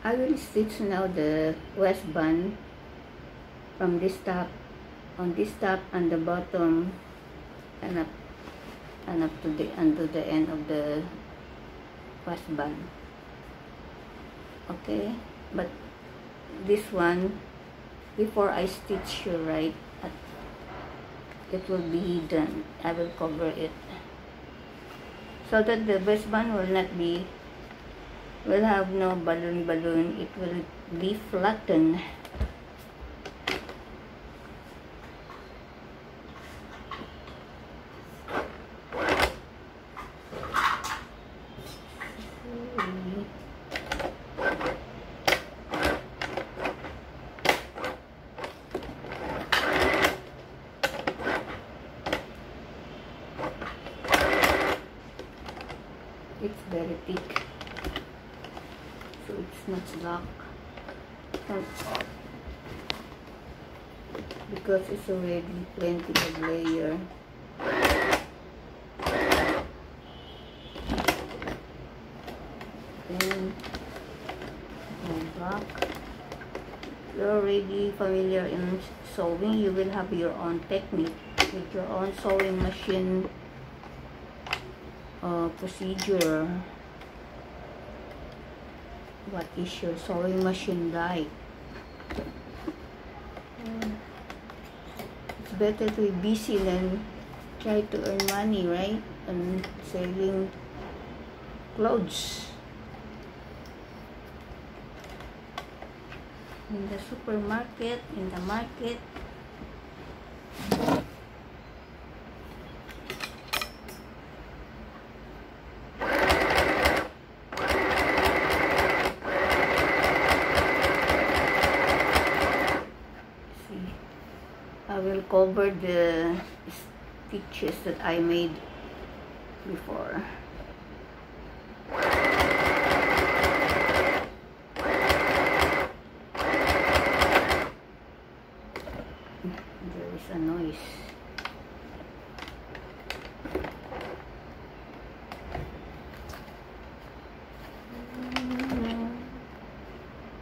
I will stitch now the waistband from this top, on this top and the bottom, and up to the end of the waistband. Okay, but this one, before I stitch you right, it will be hidden. I will cover it so that the waistband will have no balloon. It will be flattened. It's very thick, so it's not slack, because it's already plenty of layer. Then go back. You're already familiar in sewing. You will have your own technique with your own sewing machine procedure. What is your sewing machine like? It's better to be busy than try to earn money, right? And selling clothes in the supermarket, in the market. I will cover the stitches that I made before. There is a noise.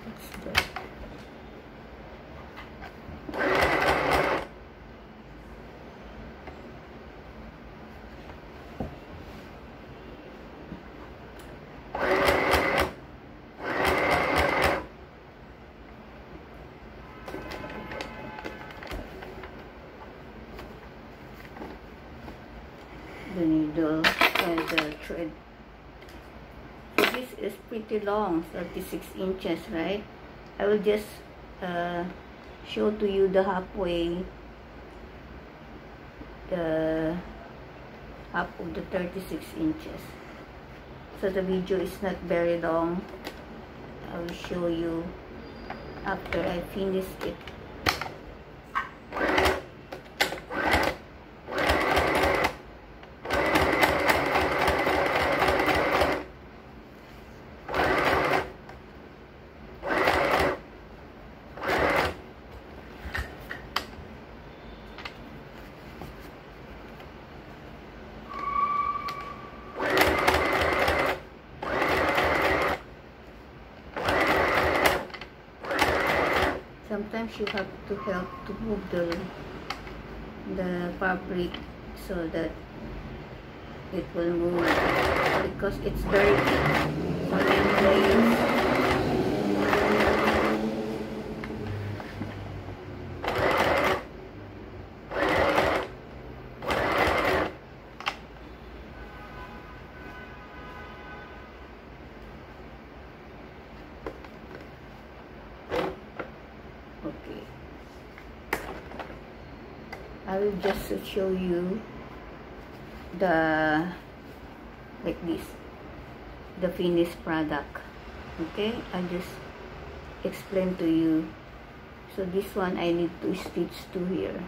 What's that? The needle and the thread. So this is pretty long, 36 inches, right? I will just show to you the halfway, the half of the 36 inches. So the video is not very long. I will show you after I finish it. Sometimes you have to help to move the fabric so that it will move, because it's very thick, so many layers. Okay, I will just show you the, like this, the finished product. Okay, I'll just explain to you. So this one I need to stitch to here.